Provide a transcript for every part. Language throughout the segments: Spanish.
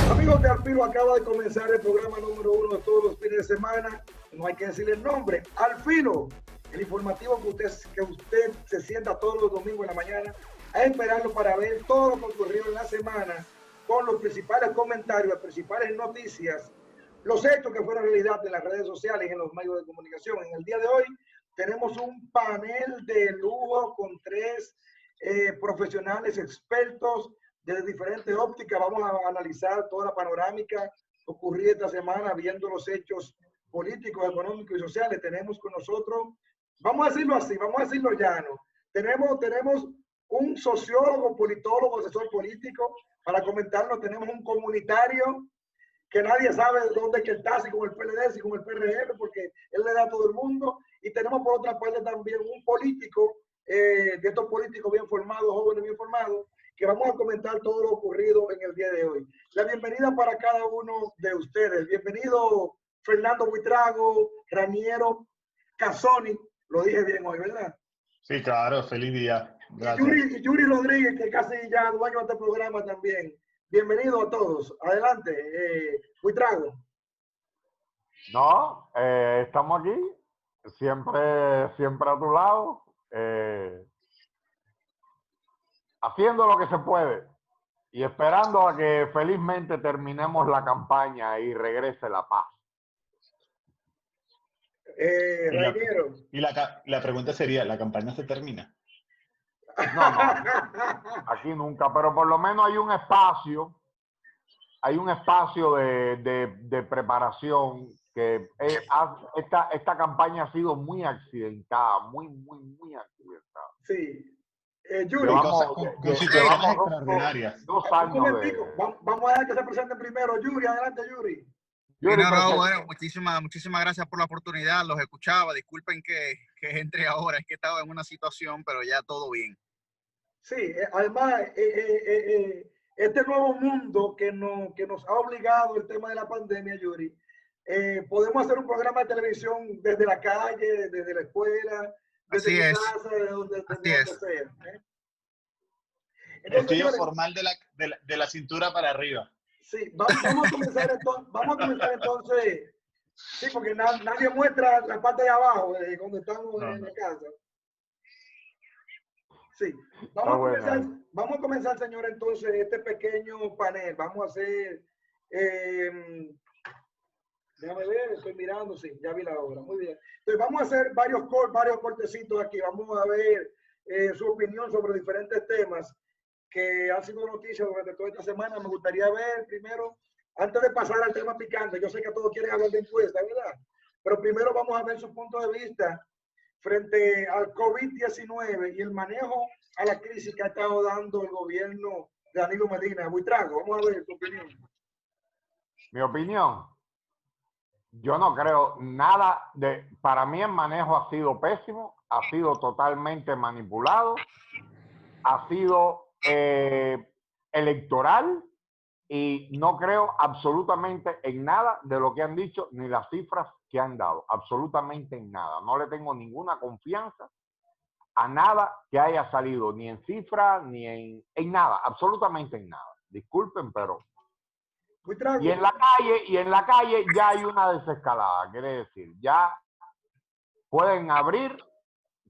Amigos de Al Filo, acaba de comenzar el programa número 1 de todos los fines de semana. No hay que decirle el nombre. Al Filo, el informativo que usted se sienta todos los domingos en la mañana a esperarlo para ver todo lo que ocurrió en la semana, con los principales comentarios, las principales noticias, los hechos que fueron realidad en las redes sociales y en los medios de comunicación. En el día de hoy tenemos un panel de lujo con tres profesionales expertos de diferentes ópticas. Vamos a analizar toda la panorámica ocurrida esta semana, viendo los hechos políticos, económicos y sociales. Tenemos con nosotros, vamos a decirlo así, vamos a decirlo llano, tenemos un sociólogo, politólogo, asesor político para comentarnos. Tenemos un comunitario que nadie sabe dónde es que está, si con el PLD, si con el PRM, porque él le da a todo el mundo. Y tenemos por otra parte también un político, de estos políticos bien formados, jóvenes bien formados, que vamos a comentar todo lo ocurrido en el día de hoy. La bienvenida para cada uno de ustedes. Bienvenido Fernando Buitrago, Raniero Casoni, lo dije bien hoy, ¿verdad? Sí, claro, feliz día. Gracias. Y Yuri Rodríguez, que casi ya dueño de este programa también. Bienvenido a todos. Adelante, Buitrago. No, estamos aquí, siempre a tu lado, haciendo lo que se puede y esperando a que felizmente terminemos la campaña y regrese la paz. Raniero. Y la pregunta sería, ¿la campaña se termina? No, aquí nunca, pero por lo menos hay un espacio de preparación que esta campaña ha sido muy accidentada, muy accidentada. Sí. Yuri, con situaciones extraordinarias. Dos un años momentico, vamos a dejar que se presente primero. Yuri, adelante, Yuri. Bueno, muchísimas gracias por la oportunidad. Los escuchaba. Disculpen que entre ahora, es que estaba en una situación, pero ya todo bien. Sí, además, este nuevo mundo que nos ha obligado el tema de la pandemia, Yuri, podemos hacer un programa de televisión desde la calle, desde la escuela, desde mi casa, desde donde sea. Entonces, estudio formal de la cintura para arriba. Sí, vamos a comenzar entonces. Sí, porque nadie muestra la parte de abajo cuando estamos en la casa. Sí, vamos a comenzar, señor, entonces, este pequeño panel. Vamos a hacer, déjame ver, estoy mirando, sí, ya vi la obra, muy bien. Entonces, vamos a hacer varios cortecitos aquí. Vamos a ver su opinión sobre diferentes temas que han sido noticias durante toda esta semana. Me gustaría ver primero, antes de pasar al tema picante, yo sé que todos quieren hablar de encuestas, ¿verdad? Pero primero vamos a ver su punto de vista frente al COVID-19 y el manejo a la crisis que ha estado dando el gobierno de Danilo Medina. Buitrago, vamos a ver tu opinión. Mi opinión, yo no creo nada para mí el manejo ha sido pésimo, ha sido totalmente manipulado, ha sido electoral y no creo absolutamente en nada de lo que han dicho ni las cifras que han dado, absolutamente en nada. No le tengo ninguna confianza a nada que haya salido, ni en cifras, ni en nada, absolutamente en nada. Disculpen, pero... Y en la calle ya hay una desescalada, quiere decir, ya pueden abrir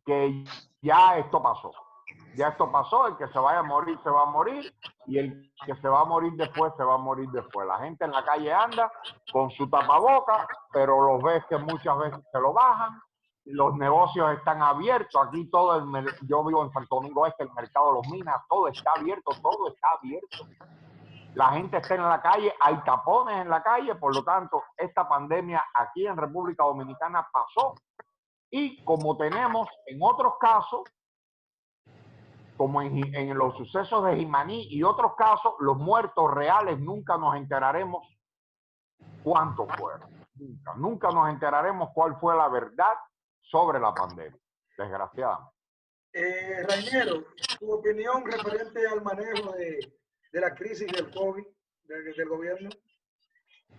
que ya esto pasó. Ya esto pasó, el que se vaya a morir se va a morir y el que se va a morir después se va a morir después. La gente en la calle anda con su tapaboca, pero los ves que muchas veces se lo bajan. Los negocios están abiertos. Aquí yo vivo en Santo Domingo Este, el mercado de los Minas, todo está abierto, todo está abierto. La gente está en la calle, hay tapones en la calle, por lo tanto, esta pandemia aquí en República Dominicana pasó. Y como tenemos en otros casos, como en los sucesos de Jimaní y otros casos, los muertos reales nunca nos enteraremos cuántos fueron. Nunca nos enteraremos cuál fue la verdad sobre la pandemia, desgraciadamente. Raniero, tu opinión referente al manejo de la crisis del COVID del gobierno.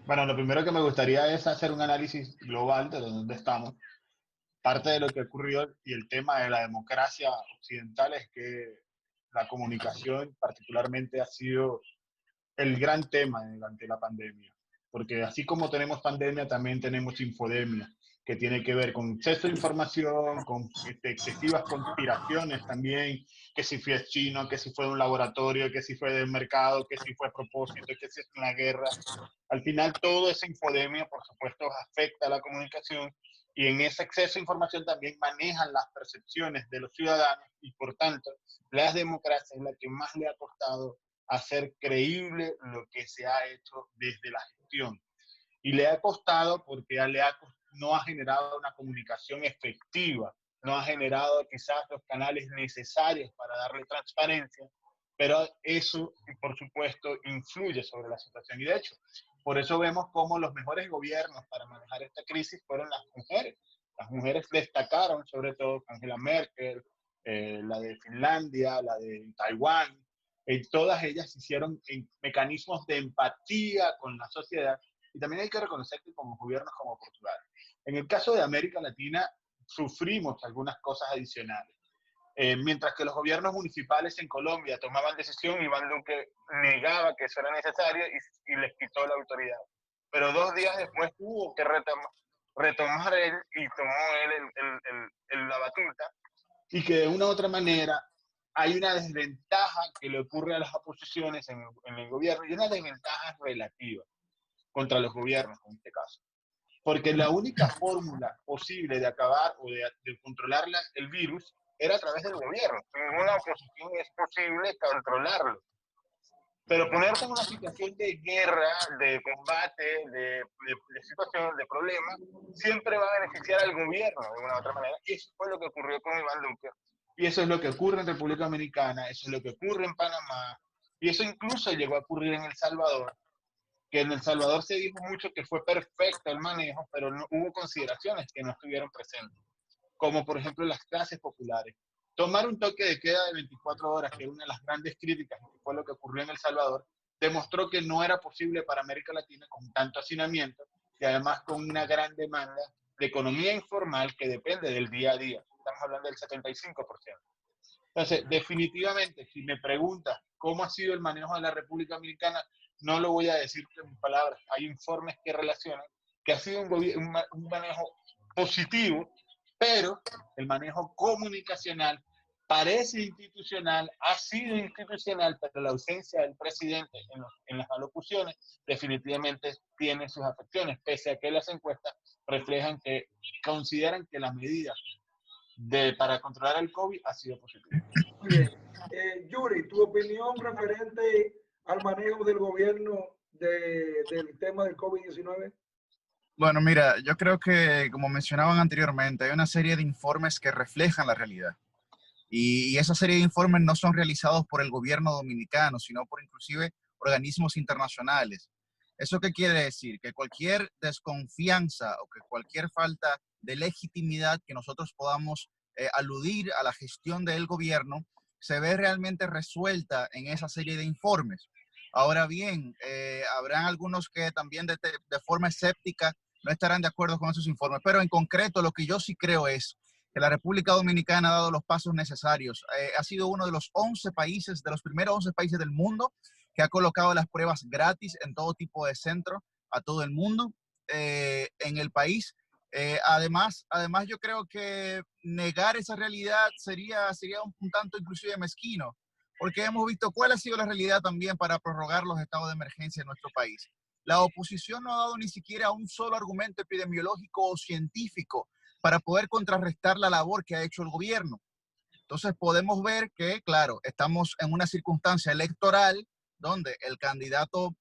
Bueno, lo primero que me gustaría es hacer un análisis global de dónde estamos. Parte de lo que ocurrió y el tema de la democracia occidental es que la comunicación particularmente ha sido el gran tema durante la pandemia, porque así como tenemos pandemia, también tenemos infodemia, que tiene que ver con exceso de información, con excesivas conspiraciones también, que si fue chino, que si fue de un laboratorio, que si fue del mercado, que si fue a propósito, que si es una guerra. Al final, toda esa infodemia, por supuesto, afecta a la comunicación y en ese exceso de información también manejan las percepciones de los ciudadanos y, por tanto, las democracias es la que más le ha costado hacer creíble lo que se ha hecho desde la gestión. Y le ha costado porque no ha generado una comunicación efectiva, no ha generado quizás los canales necesarios para darle transparencia, pero eso, por supuesto, influye sobre la situación. Y de hecho, por eso vemos cómo los mejores gobiernos para manejar esta crisis fueron las mujeres. Las mujeres destacaron, sobre todo Angela Merkel, la de Finlandia, la de Taiwán. Todas ellas hicieron mecanismos de empatía con la sociedad. Y también hay que reconocer que como gobiernos como Portugal. En el caso de América Latina, sufrimos algunas cosas adicionales. Mientras que los gobiernos municipales en Colombia tomaban decisión, Iván Duque negaba que eso era necesario y les quitó la autoridad. Pero 2 días después tuvo que retomar él y tomó él la batuta, y que de una u otra manera hay una desventaja que le ocurre a las oposiciones en el gobierno, y una desventaja relativa contra los gobiernos en este caso. Porque la única fórmula posible de acabar o de controlar el virus era a través del gobierno. En una oposición es posible controlarlo. Pero ponerte en una situación de guerra, de combate, de situación, de problema, siempre va a beneficiar al gobierno de una u otra manera. Y eso fue lo que ocurrió con Iván Duque. Y eso es lo que ocurre en República Dominicana, eso es lo que ocurre en Panamá, y eso incluso llegó a ocurrir en El Salvador, que en El Salvador se dijo mucho que fue perfecto el manejo, pero no, hubo consideraciones que no estuvieron presentes, como por ejemplo las clases populares. Tomar un toque de queda de 24 horas, que es una de las grandes críticas, que fue lo que ocurrió en El Salvador, demostró que no era posible para América Latina con tanto hacinamiento y además con una gran demanda de economía informal que depende del día a día. Estamos hablando del 75%. Entonces, definitivamente, si me preguntas cómo ha sido el manejo de la República Dominicana, no lo voy a decir en palabras. Hay informes que relacionan que ha sido un manejo positivo, pero el manejo comunicacional parece institucional, ha sido institucional, pero la ausencia del presidente en las alocuciones definitivamente tiene sus afecciones, pese a que las encuestas reflejan que consideran que las medidas para controlar el COVID ha sido positiva. Muy bien. Yuri, tu opinión referente al manejo del gobierno del tema del COVID-19. Bueno, mira, yo creo que, como mencionaban anteriormente, hay una serie de informes que reflejan la realidad. Y esa serie de informes no son realizados por el gobierno dominicano, sino por inclusive organismos internacionales. ¿Eso qué quiere decir? Que cualquier desconfianza o que cualquier falta de legitimidad que nosotros podamos aludir a la gestión del gobierno se ve realmente resuelta en esa serie de informes. Ahora bien, habrán algunos que también de forma escéptica no estarán de acuerdo con esos informes, pero en concreto lo que yo sí creo es que la República Dominicana ha dado los pasos necesarios. Ha sido uno de los 11 países, de los primeros 11 países del mundo que ha colocado las pruebas gratis en todo tipo de centro a todo el mundo en el país. Además, yo creo que negar esa realidad sería un tanto inclusive mezquino, porque hemos visto cuál ha sido la realidad también para prorrogar los estados de emergencia en nuestro país. La oposición no ha dado ni siquiera un solo argumento epidemiológico o científico para poder contrarrestar la labor que ha hecho el gobierno. Entonces podemos ver que, claro, estamos en una circunstancia electoral donde el candidato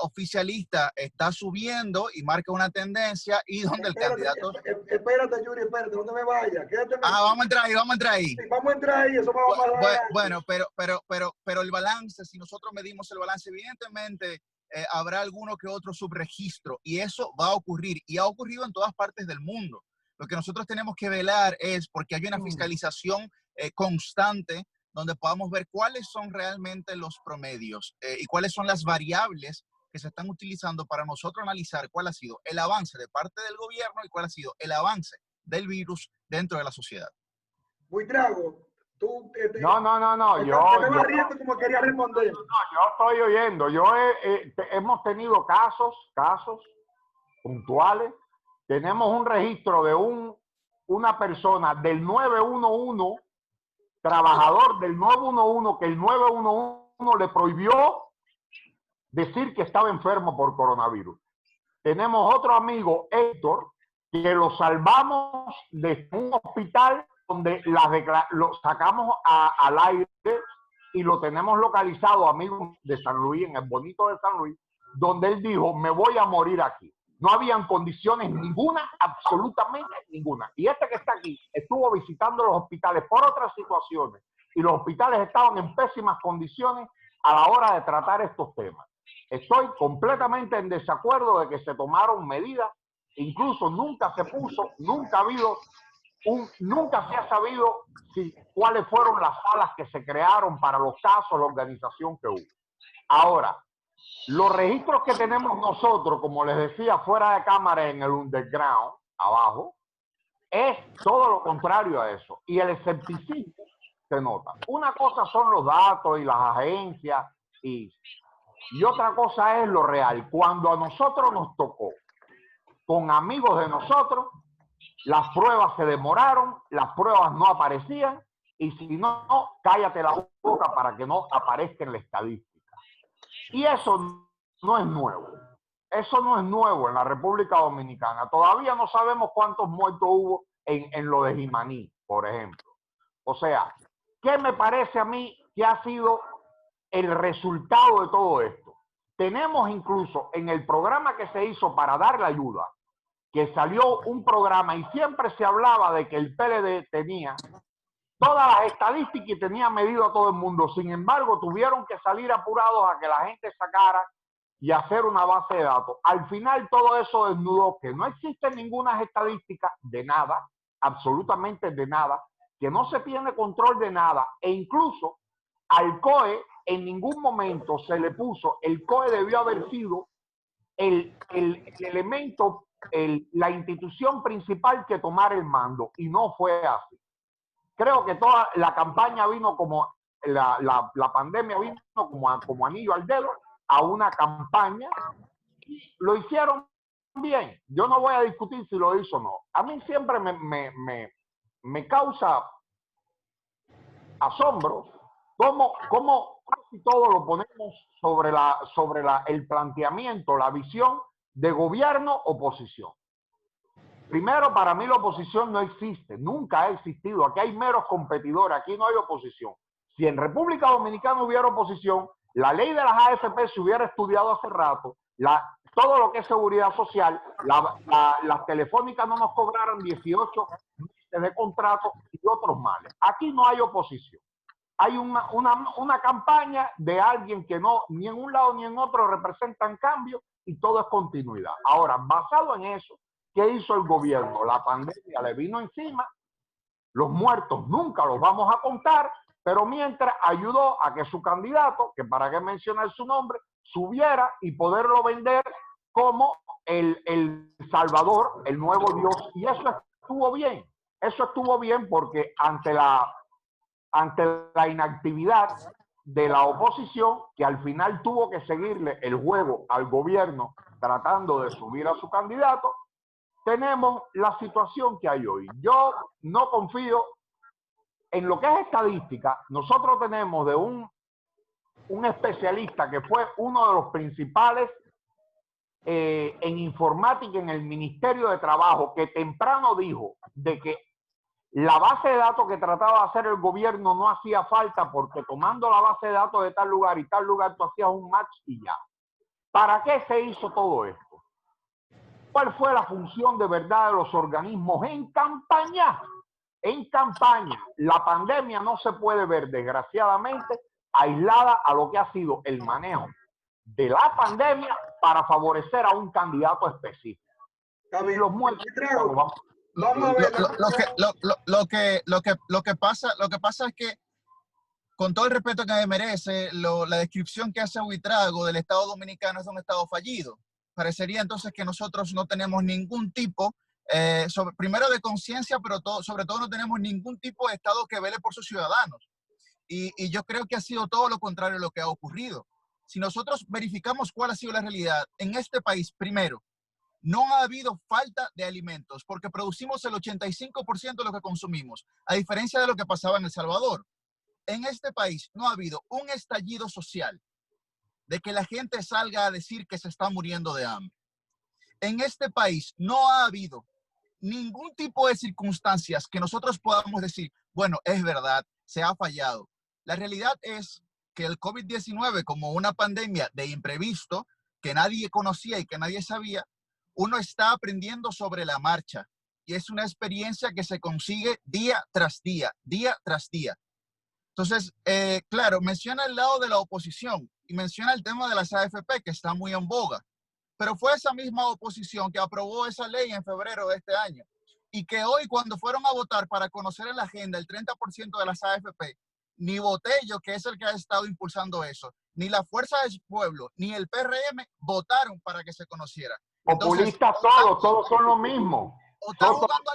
oficialista está subiendo y marca una tendencia, y donde el candidato... Espérate, Yuri, espérate, no te me vayas. Quédate. Vamos a entrar ahí. Sí, vamos a entrar ahí, eso va a pasar. Bueno, pero el balance, si nosotros medimos el balance, evidentemente habrá alguno que otro subregistro, y eso va a ocurrir, y ha ocurrido en todas partes del mundo. Lo que nosotros tenemos que velar es porque haya una fiscalización constante, donde podamos ver cuáles son realmente los promedios y cuáles son las variables que se están utilizando para nosotros analizar cuál ha sido el avance de parte del gobierno y cuál ha sido el avance del virus dentro de la sociedad. Buitrago, Tú No. te Yo estabas riendo como quería responder. yo estoy oyendo. Hemos tenido casos puntuales. Tenemos un registro de una persona del 911, trabajador del 911, que el 911 le prohibió decir que estaba enfermo por coronavirus. Tenemos otro amigo, Héctor, que lo salvamos de un hospital donde lo sacamos al aire y lo tenemos localizado, amigos de San Luis, en el bonito de San Luis, donde él dijo, me voy a morir aquí. No habían condiciones ninguna, absolutamente ninguna. Y este que está aquí estuvo visitando los hospitales por otras situaciones y los hospitales estaban en pésimas condiciones a la hora de tratar estos temas. Estoy completamente en desacuerdo de que se tomaron medidas, incluso nunca se ha sabido cuáles fueron las salas que se crearon para los casos, la organización que hubo. Ahora, los registros que tenemos nosotros, como les decía, fuera de cámara en el underground, abajo, es todo lo contrario a eso. Y el escepticismo se nota. Una cosa son los datos y las agencias y otra cosa es lo real. Cuando a nosotros nos tocó, con amigos de nosotros, las pruebas se demoraron, las pruebas no aparecían, y si no, cállate la boca para que no aparezca en la estadística. Y eso no es nuevo. Eso no es nuevo en la República Dominicana. Todavía no sabemos cuántos muertos hubo en lo de Jimaní, por ejemplo. O sea, ¿qué me parece a mí que ha sido el resultado de todo esto? Tenemos incluso en el programa que se hizo para dar la ayuda, que salió un programa y siempre se hablaba de que el PLD tenía todas las estadísticas y tenía medido a todo el mundo. Sin embargo, tuvieron que salir apurados a que la gente sacara y hacer una base de datos. Al final todo eso desnudó que no existen ninguna estadística de nada, absolutamente de nada, que no se tiene control de nada, e incluso al COE en ningún momento se le puso, el COE debió haber sido el elemento, la institución principal que tomara el mando, y no fue así. Creo que toda la campaña vino como, la pandemia vino como anillo al dedo a una campaña, y lo hicieron bien. Yo no voy a discutir si lo hizo o no. A mí siempre me causa asombro cómo casi todo lo ponemos sobre el planteamiento, la visión de gobierno-oposición. Primero, para mí la oposición no existe, nunca ha existido. Aquí hay meros competidores, aquí no hay oposición. Si en República Dominicana hubiera oposición, la ley de las AFP se hubiera estudiado hace rato, todo lo que es seguridad social, las telefónicas no nos cobraran 18 meses de contrato y otros males. Aquí no hay oposición. Hay una campaña de alguien que no, ni en un lado ni en otro representan cambio, y todo es continuidad. Ahora, basado en eso, ¿qué hizo el gobierno? La pandemia le vino encima, los muertos nunca los vamos a contar, pero mientras ayudó a que su candidato, que para qué mencionar su nombre, subiera y poderlo vender como el Salvador, el nuevo Dios. Y eso estuvo bien. Eso estuvo bien porque ante la inactividad de la oposición, que al final tuvo que seguirle el juego al gobierno tratando de subir a su candidato, tenemos la situación que hay hoy. Yo no confío en lo que es estadística. Nosotros tenemos de un especialista que fue uno de los principales en informática en el Ministerio de Trabajo, que temprano dijo de que la base de datos que trataba de hacer el gobierno no hacía falta, porque tomando la base de datos de tal lugar y tal lugar tú hacías un match y ya. ¿Para qué se hizo todo esto? ¿Cuál fue la función de verdad de los organismos en campaña? En campaña. La pandemia no se puede ver, desgraciadamente, aislada a lo que ha sido el manejo de la pandemia para favorecer a un candidato específico. Y los muertos, lo que pasa es que, con todo el respeto que me merece, la descripción que hace Buitrago del Estado Dominicano es de un Estado fallido. Parecería entonces que nosotros no tenemos ningún tipo primero de conciencia, pero sobre todo no tenemos ningún tipo de Estado que vele por sus ciudadanos. Y yo creo que ha sido todo lo contrario de lo que ha ocurrido. Si nosotros verificamos cuál ha sido la realidad en este país, primero, no ha habido falta de alimentos porque producimos el 85% de lo que consumimos, a diferencia de lo que pasaba en El Salvador. En este país no ha habido un estallido social de que la gente salga a decir que se está muriendo de hambre. En este país no ha habido ningún tipo de circunstancias que nosotros podamos decir, bueno, es verdad, se ha fallado. La realidad es que el COVID-19, como una pandemia de imprevisto que nadie conocía y que nadie sabía, uno está aprendiendo sobre la marcha. Y es una experiencia que se consigue día tras día, día tras día. Entonces, claro, menciona el lado de la oposición y menciona el tema de las AFP, que está muy en boga. Pero fue esa misma oposición que aprobó esa ley en febrero de este año. Y que hoy, cuando fueron a votar para conocer en la agenda el 30% de las AFP, ni Botello, que es el que ha estado impulsando eso, ni la Fuerza del Pueblo, ni el PRM votaron para que se conociera. Populistas todos son lo mismo. O están jugando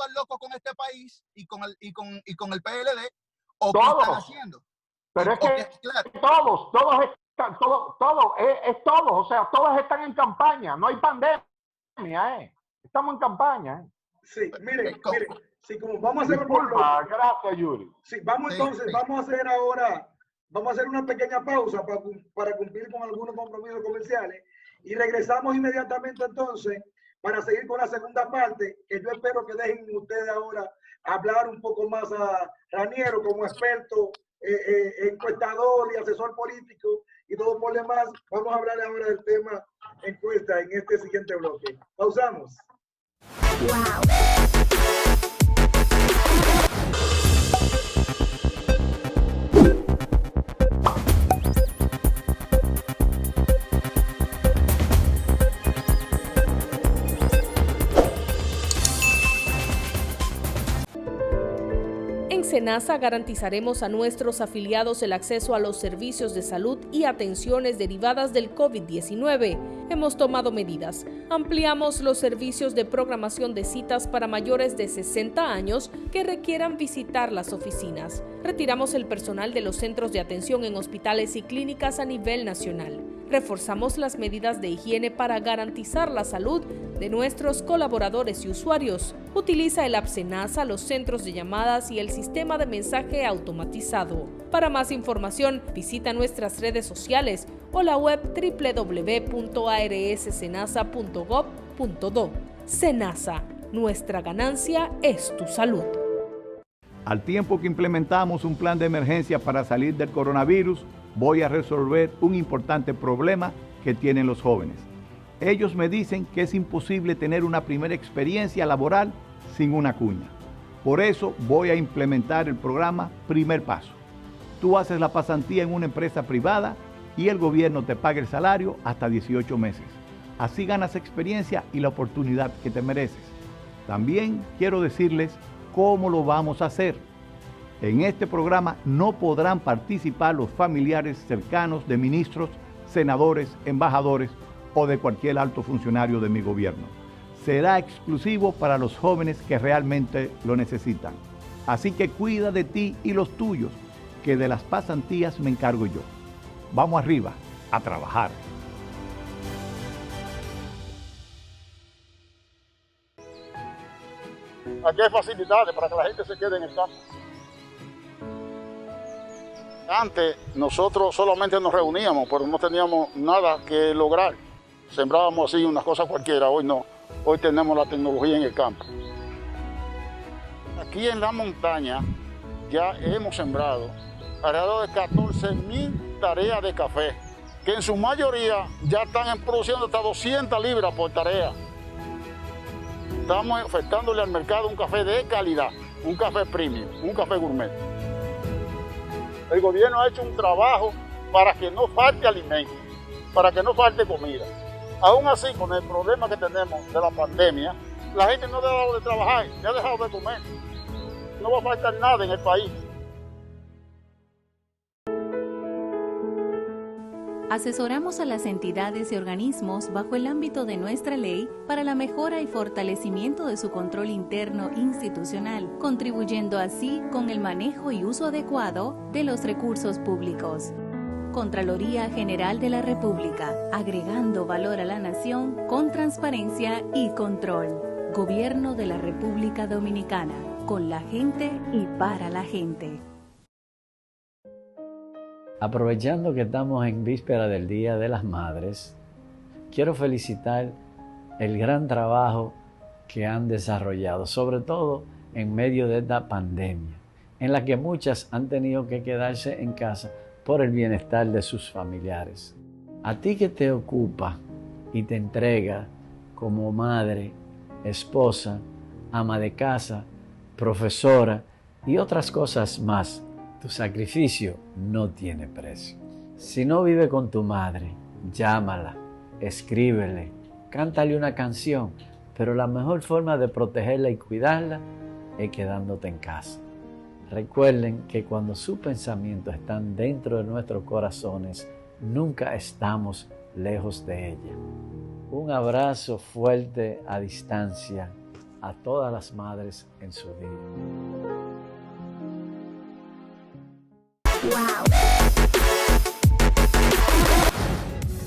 al loco con este país y con el PLD, o qué están haciendo. Pero es que claro, todos, o sea, todos están en campaña, no hay pandemia, estamos en campaña. Sí, mire, sí, como vamos a hacer por gracias, Yuri. Sí, vamos a hacer una pequeña pausa para cumplir con algunos compromisos comerciales y regresamos inmediatamente entonces para seguir con la segunda parte, que yo espero que dejen ustedes ahora hablar un poco más a Raniero como experto, encuestador y asesor político y todo por demás. Vamos a hablar ahora del tema encuesta en este siguiente bloque. Pausamos. Wow. En SENASA garantizaremos a nuestros afiliados el acceso a los servicios de salud y atenciones derivadas del COVID-19. Hemos tomado medidas. Ampliamos los servicios de programación de citas para mayores de 60 años que requieran visitar las oficinas. Retiramos el personal de los centros de atención en hospitales y clínicas a nivel nacional. Reforzamos las medidas de higiene para garantizar la salud de nuestros colaboradores y usuarios. Utiliza el app SENASA, los centros de llamadas y el sistema de mensaje automatizado. Para más información, visita nuestras redes sociales o la web www.arssenasa.gov.do. SENASA, nuestra ganancia es tu salud. Al tiempo que implementamos un plan de emergencia para salir del coronavirus, voy a resolver un importante problema que tienen los jóvenes. Ellos me dicen que es imposible tener una primera experiencia laboral sin una cuña. Por eso voy a implementar el programa Primer Paso. Tú haces la pasantía en una empresa privada y el gobierno te paga el salario hasta 18 meses. Así ganas experiencia y la oportunidad que te mereces. También quiero decirles cómo lo vamos a hacer. En este programa no podrán participar los familiares cercanos de ministros, senadores, embajadores o de cualquier alto funcionario de mi gobierno. Será exclusivo para los jóvenes que realmente lo necesitan. Así que cuida de ti y los tuyos, que de las pasantías me encargo yo. Vamos arriba, a trabajar. Aquí hay facilidades para que la gente se quede en el campo. Antes nosotros solamente nos reuníamos, pero no teníamos nada que lograr. Sembrábamos así unas cosas cualquiera, hoy no. Hoy tenemos la tecnología en el campo. Aquí en la montaña ya hemos sembrado alrededor de 14.000 tareas de café, que en su mayoría ya están produciendo hasta 200 libras por tarea. Estamos ofertándole al mercado un café de calidad, un café premium, un café gourmet. El gobierno ha hecho un trabajo para que no falte alimento, para que no falte comida. Aún así, con el problema que tenemos de la pandemia, la gente no ha dejado de trabajar, no ha dejado de comer. No va a faltar nada en el país. Asesoramos a las entidades y organismos bajo el ámbito de nuestra ley para la mejora y fortalecimiento de su control interno institucional, contribuyendo así con el manejo y uso adecuado de los recursos públicos. Contraloría General de la República, agregando valor a la nación con transparencia y control. Gobierno de la República Dominicana, con la gente y para la gente. Aprovechando que estamos en víspera del Día de las Madres, quiero felicitar el gran trabajo que han desarrollado, sobre todo en medio de esta pandemia, en la que muchas han tenido que quedarse en casa por el bienestar de sus familiares. A ti que te ocupa y te entrega como madre, esposa, ama de casa, profesora y otras cosas más, tu sacrificio no tiene precio. Si no vive con tu madre, llámala, escríbele, cántale una canción, pero la mejor forma de protegerla y cuidarla es quedándote en casa. Recuerden que cuando sus pensamientos están dentro de nuestros corazones, nunca estamos lejos de ella. Un abrazo fuerte a distancia a todas las madres en su día.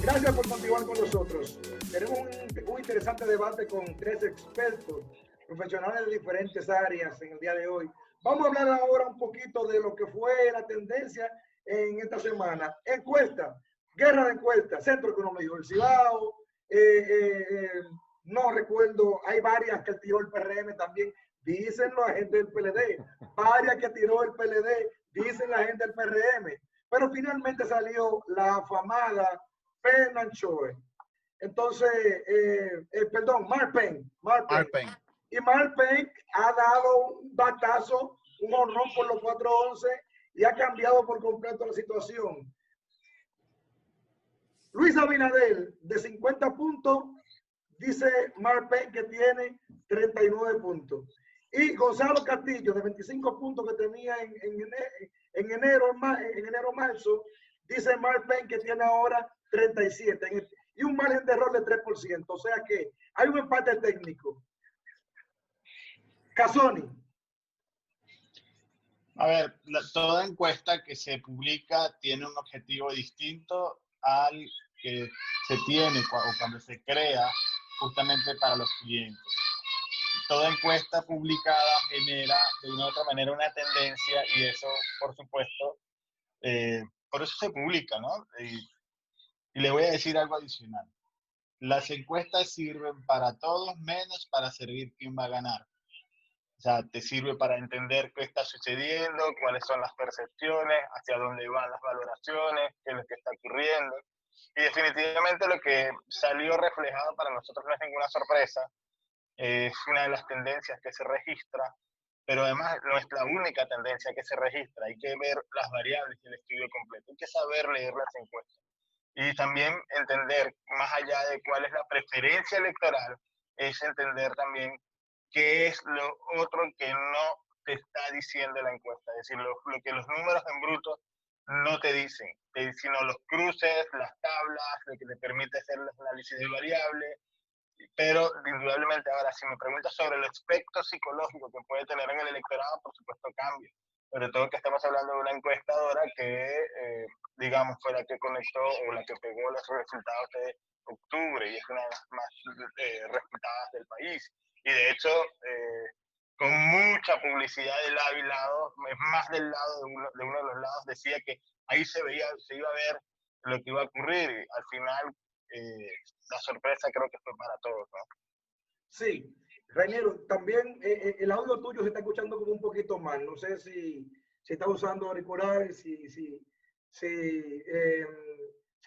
Gracias por continuar con nosotros. Tenemos un interesante debate con 3 expertos, profesionales de diferentes áreas en el día de hoy. Vamos a hablar ahora un poquito de lo que fue la tendencia en esta semana. Encuesta, guerra de encuestas, Centro Económico del Cibao, no recuerdo, hay varias que tiró el PRM también, dicen la gente del PLD, varias que tiró el PLD, dicen la gente del PRM, pero finalmente salió la afamada Penanchoe. Entonces, Mark Payne. Y Mark Payne ha dado un batazo, un honrón por los 4-11 y ha cambiado por completo la situación. Luis Abinader, de 50 puntos, dice Mark Payne que tiene 39 puntos. Y Gonzalo Castillo, de 25 puntos que tenía en enero-marzo, dice Mark Payne que tiene ahora 37. Y un margen de error de 3%. O sea que hay un empate técnico. Casoni. A ver, toda encuesta que se publica tiene un objetivo distinto al que se tiene cuando se crea justamente para los clientes. Toda encuesta publicada genera de una u otra manera una tendencia y eso, por supuesto, por eso se publica, ¿no? Y le voy a decir algo adicional. Las encuestas sirven para todos menos para servir quién va a ganar. O sea, te sirve para entender qué está sucediendo, cuáles son las percepciones, hacia dónde van las valoraciones, qué es lo que está ocurriendo. Y definitivamente lo que salió reflejado para nosotros no es ninguna sorpresa. Es una de las tendencias que se registra, pero además no es la única tendencia que se registra. Hay que ver las variables del estudio completo. Hay que saber leer las encuestas. Y también entender, más allá de cuál es la preferencia electoral, es entender también qué es lo otro que no te está diciendo la encuesta. Es decir, lo que los números en bruto no te dicen, sino los cruces, las tablas, lo que te permite hacer los análisis de variables. Pero indudablemente ahora, si me preguntas sobre el aspecto psicológico que puede tener en el electorado, por supuesto cambia. Sobre todo que estamos hablando de una encuestadora que, digamos, fue la que conectó o la que pegó los resultados de octubre y es una de las más respetadas del país. Y de hecho, con mucha publicidad de lado y lado, más del lado de uno de los lados, decía que ahí se iba a ver lo que iba a ocurrir. Y al final, la sorpresa creo que fue para todos, ¿no? Sí, Rainiero, también el audio tuyo se está escuchando como un poquito mal. No sé si está usando auriculares, si se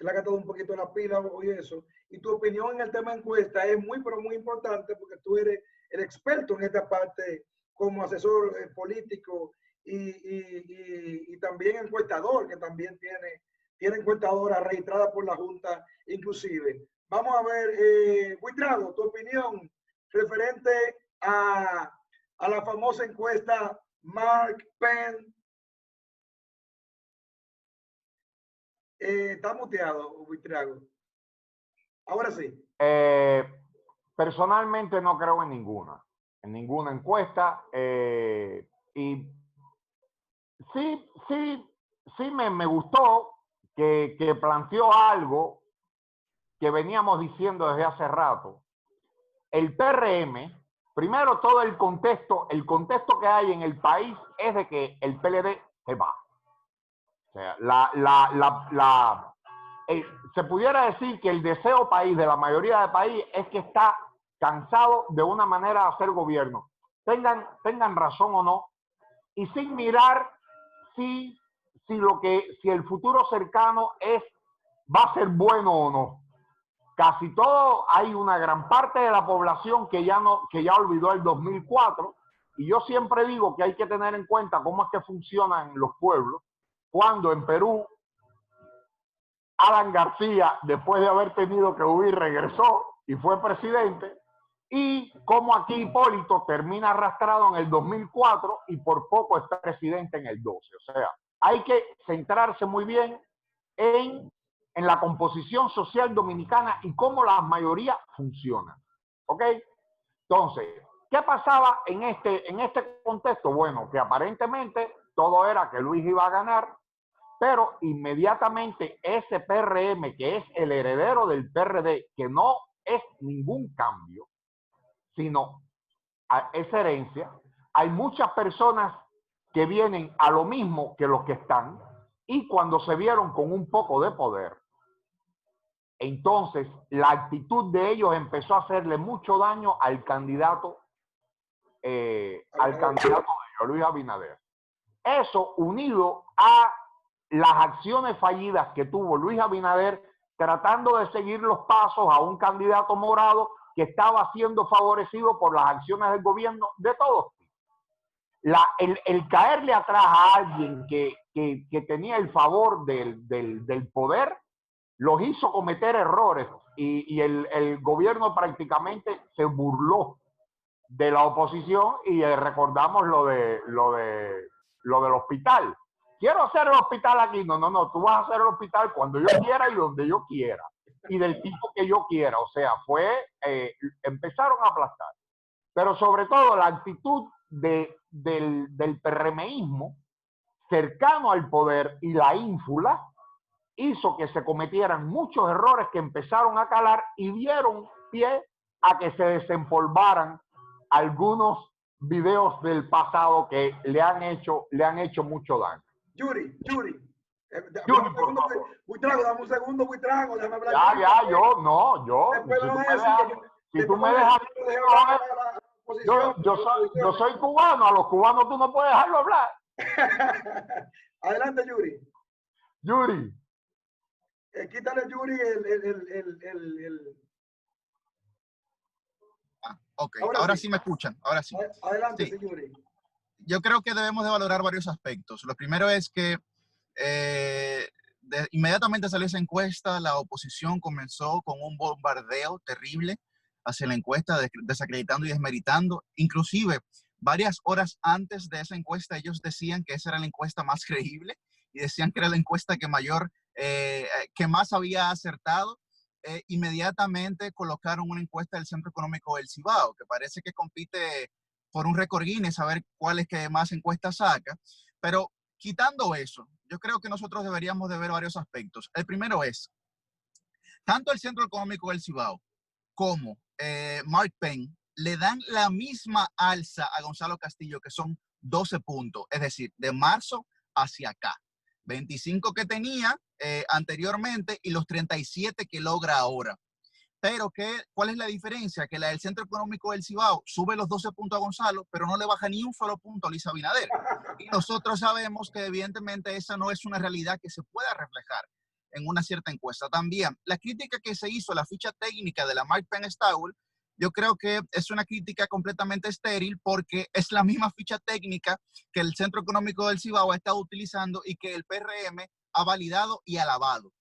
le ha gastado un poquito la pila o eso. Y tu opinión en el tema encuesta es muy, pero muy importante porque tú eres el experto en esta parte como asesor político y también encuestador, que también tiene encuestadora registrada por la Junta inclusive. Vamos a ver, Buitrado, tu opinión referente a la famosa encuesta Mark Payne Está muteado, Buitrago. Ahora sí. Personalmente no creo en ninguna encuesta. Y sí me gustó que planteó algo que veníamos diciendo desde hace rato. El PRM, primero todo el contexto que hay en el país es de que el PLD se va. O sea, se pudiera decir que el deseo país de la mayoría del país es que está cansado de una manera de hacer gobierno. Tengan razón o no, y sin mirar si el futuro cercano va a ser bueno o no. Casi todo, hay una gran parte de la población que ya olvidó el 2004, y yo siempre digo que hay que tener en cuenta cómo es que funcionan los pueblos. Cuando en Perú Alan García, después de haber tenido que huir, regresó y fue presidente, y cómo aquí Hipólito termina arrastrado en el 2004 y por poco es presidente en el 12. O sea, hay que centrarse muy bien en la composición social dominicana y cómo las mayorías funcionan. ¿Ok? Entonces, ¿qué pasaba en este contexto? Bueno, que aparentemente todo era que Luis iba a ganar, pero inmediatamente ese PRM, que es el heredero del PRD, que no es ningún cambio, sino esa herencia, hay muchas personas que vienen a lo mismo que los que están, y cuando se vieron con un poco de poder, entonces la actitud de ellos empezó a hacerle mucho daño al candidato de Luis Abinader. Eso unido a las acciones fallidas que tuvo Luis Abinader tratando de seguir los pasos a un candidato morado que estaba siendo favorecido por las acciones del gobierno de todos. El caerle atrás a alguien que tenía el favor del poder los hizo cometer errores, y el gobierno prácticamente se burló de la oposición, y recordamos lo del hospital. Quiero hacer el hospital aquí. No, tú vas a hacer el hospital cuando yo quiera y donde yo quiera y del tipo que yo quiera. O sea, empezaron a aplastar. Pero sobre todo la actitud del PRMismo cercano al poder y la ínfula hizo que se cometieran muchos errores que empezaron a calar y dieron pie a que se desempolvaran algunos videos del pasado que le han hecho mucho daño. Yuri. Buitrago, dame un segundo, Buitrago, déjame hablar. Si tú me dejas, yo soy cubano, a los cubanos tú no puedes dejarlo hablar. Adelante, Yuri. Yuri. Quítale, Yuri, Ok, ahora sí me escuchan, ahora sí. Adelante, sí. Yuri. Yo creo que debemos de valorar varios aspectos. Lo primero es que inmediatamente salió esa encuesta, la oposición comenzó con un bombardeo terrible hacia la encuesta, desacreditando y desmeritando. Inclusive, varias horas antes de esa encuesta, ellos decían que esa era la encuesta más creíble y decían que era la encuesta que más había acertado. Inmediatamente colocaron una encuesta del Centro Económico del Cibao, que parece que compite por un récord Guinness, a ver cuál es que más encuestas saca. Pero quitando eso, yo creo que nosotros deberíamos de ver varios aspectos. El primero es, tanto el Centro Económico del Cibao como Mark Penn le dan la misma alza a Gonzalo Castillo, que son 12 puntos, es decir, de marzo hacia acá. 25 que tenía anteriormente y los 37 que logra ahora. Pero ¿cuál es la diferencia? Que la del Centro Económico del Cibao sube los 12 puntos a Gonzalo, pero no le baja ni un solo punto a Luis Abinader. Y nosotros sabemos que evidentemente esa no es una realidad que se pueda reflejar en una cierta encuesta. También, la crítica que se hizo a la ficha técnica de la Mark Penn Stowell, yo creo que es una crítica completamente estéril, porque es la misma ficha técnica que el Centro Económico del Cibao ha estado utilizando y que el PRM ha validado y alabado.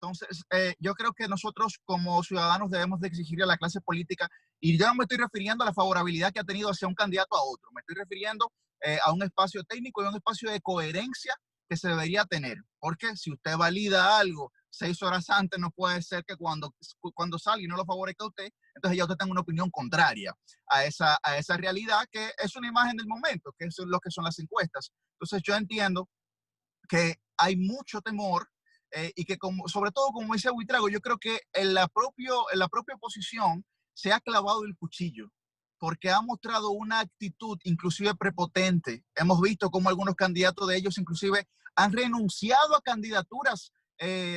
Entonces, yo creo que nosotros como ciudadanos debemos de exigirle a la clase política, y yo no me estoy refiriendo a la favorabilidad que ha tenido hacia un candidato a otro, me estoy refiriendo a un espacio técnico y a un espacio de coherencia que se debería tener. Porque si usted valida algo 6 horas antes, no puede ser que cuando salga y no lo favorezca a usted, entonces ya usted tenga una opinión contraria a esa realidad, que es una imagen del momento, que es lo que son las encuestas. Entonces yo entiendo que hay mucho temor y que sobre todo, como dice Buitrago, yo creo que en la propia oposición se ha clavado el cuchillo, porque ha mostrado una actitud inclusive prepotente. Hemos visto cómo algunos candidatos de ellos inclusive han renunciado a candidaturas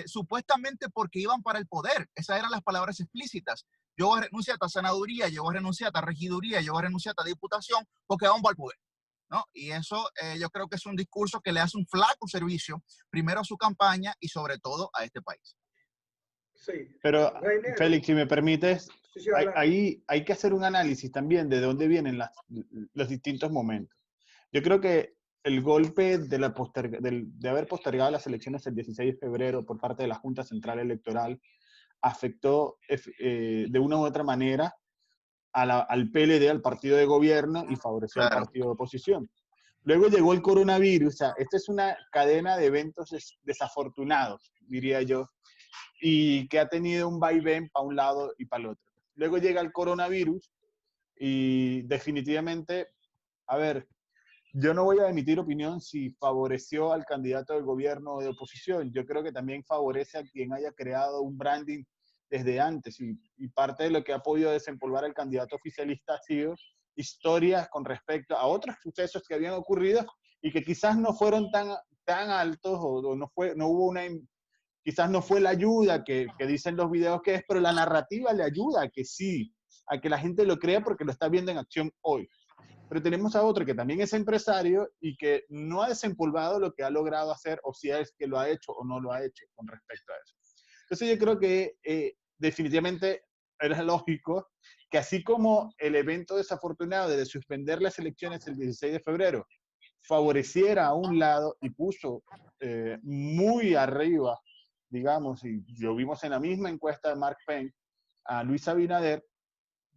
supuestamente porque iban para el poder. Esas eran las palabras explícitas. Yo voy a renunciar a senaduría, yo voy a renunciar a regiduría, yo voy a renunciar a diputación porque vamos para el poder, ¿no? Y eso yo creo que es un discurso que le hace un flaco servicio primero a su campaña y sobre todo a este país. Sí. Pero, Reinero, Félix, si me permites, sí, ahí hay que hacer un análisis también de dónde vienen los distintos momentos. Yo creo que el golpe de haber postergado las elecciones el 16 de febrero por parte de la Junta Central Electoral afectó de una u otra manera al PLD, al partido de gobierno, y favoreció al partido de oposición. Luego llegó el coronavirus. O sea, esta es una cadena de eventos desafortunados, diría yo, y que ha tenido un vaivén para un lado y para el otro. Luego llega el coronavirus y definitivamente, a ver, yo no voy a emitir opinión si favoreció al candidato del gobierno o de oposición. Yo creo que también favorece a quien haya creado un branding desde antes, y parte de lo que ha podido desempolvar el candidato oficialista ha sido historias con respecto a otros sucesos que habían ocurrido y que quizás no fueron tan altos o no hubo quizás no fue la ayuda que dicen los videos que es, pero la narrativa le ayuda a que sí, a que la gente lo crea porque lo está viendo en acción hoy. Pero tenemos a otro que también es empresario y que no ha desempolvado lo que ha logrado hacer, o si es que lo ha hecho o no lo ha hecho con respecto a eso. Entonces yo creo que definitivamente era lógico que, así como el evento desafortunado de suspender las elecciones el 16 de febrero favoreciera a un lado y puso muy arriba, digamos, y lo vimos en la misma encuesta de Mark Penn, a Luis Abinader,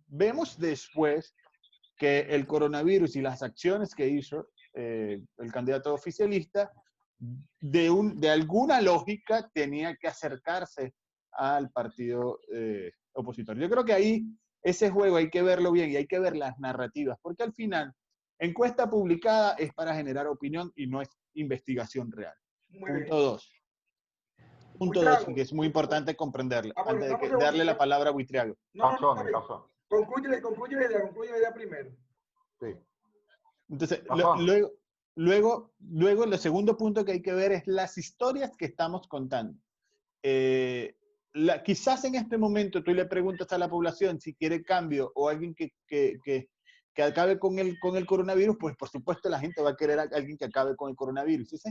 vemos después que el coronavirus y las acciones que hizo el candidato oficialista, de alguna lógica tenía que acercarse al partido opositor. Yo creo que ahí ese juego hay que verlo bien y hay que ver las narrativas, porque al final, encuesta publicada es para generar opinión y no es investigación real. Punto 2. Punto 2, que es muy importante comprenderlo, antes de darle la palabra a Buitriago. Concluye la idea primero. Sí. Entonces, luego, el segundo punto que hay que ver es las historias que estamos contando. Quizás en este momento tú le preguntas a la población si quiere cambio o alguien que acabe con el coronavirus, pues por supuesto la gente va a querer a alguien que acabe con el coronavirus. ¿Sí?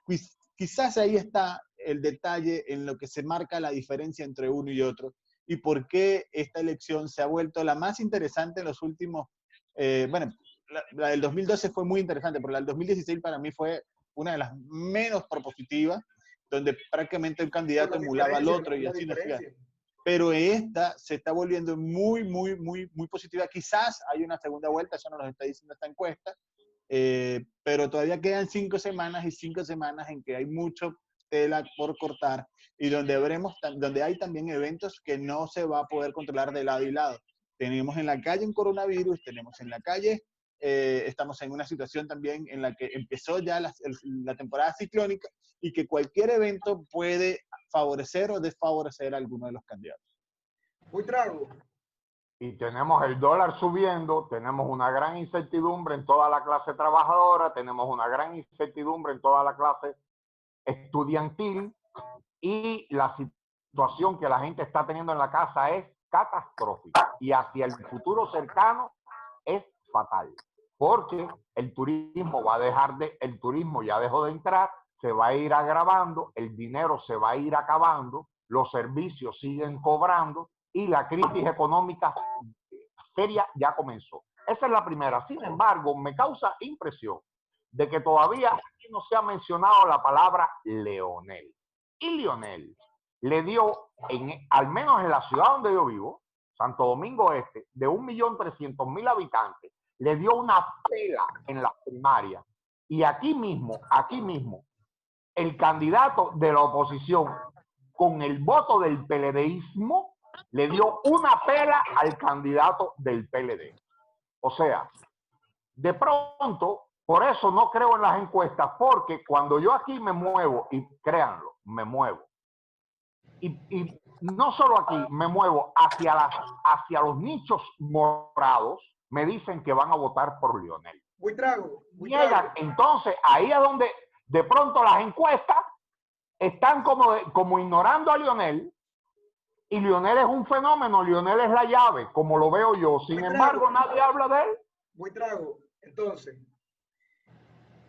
Pues, quizás ahí está el detalle en lo que se marca la diferencia entre uno y otro, y por qué esta elección se ha vuelto la más interesante en los últimos... la del 2012 fue muy interesante, pero la del 2016 para mí fue una de las menos propositivas, donde prácticamente un candidato emulaba al otro y así no fue. Pero esta se está volviendo muy, muy, muy, muy positiva. Quizás hay una segunda vuelta, eso no nos está diciendo esta encuesta, pero todavía quedan 5 semanas y 5 semanas en que hay mucho tela por cortar y donde hay también eventos que no se va a poder controlar de lado y lado. Tenemos en la calle un coronavirus, tenemos en la calle, estamos en una situación también en la que empezó ya la temporada ciclónica y que cualquier evento puede favorecer o desfavorecer a alguno de los candidatos. Buitrago. Y tenemos el dólar subiendo, tenemos una gran incertidumbre en toda la clase trabajadora, tenemos una gran incertidumbre en toda la clase estudiantil, y la situación que la gente está teniendo en la casa es catastrófica y hacia el futuro cercano es fatal, porque el turismo el turismo ya dejó de entrar, se va a ir agravando, el dinero se va a ir acabando, los servicios siguen cobrando y la crisis económica seria ya comenzó. Esa es la primera. Sin embargo, me causa impresión de que todavía aquí no se ha mencionado la palabra Leonel. Y Leonel le dio, al menos en la ciudad donde yo vivo, Santo Domingo Este, de 1.300.000 habitantes, le dio una pela en las primarias. Y aquí mismo, el candidato de la oposición, con el voto del PLDismo, le dio una pela al candidato del PLD. O sea, de pronto, por eso no creo en las encuestas, porque cuando yo aquí me muevo, y créanlo, me muevo, y no solo aquí, me muevo hacia los nichos morados, me dicen que van a votar por Lionel. Llegan, entonces, ahí es donde de pronto las encuestas están como ignorando a Lionel, y Lionel es un fenómeno, Lionel es la llave, como lo veo yo. Sin embargo, nadie habla de él. Buitrago, entonces,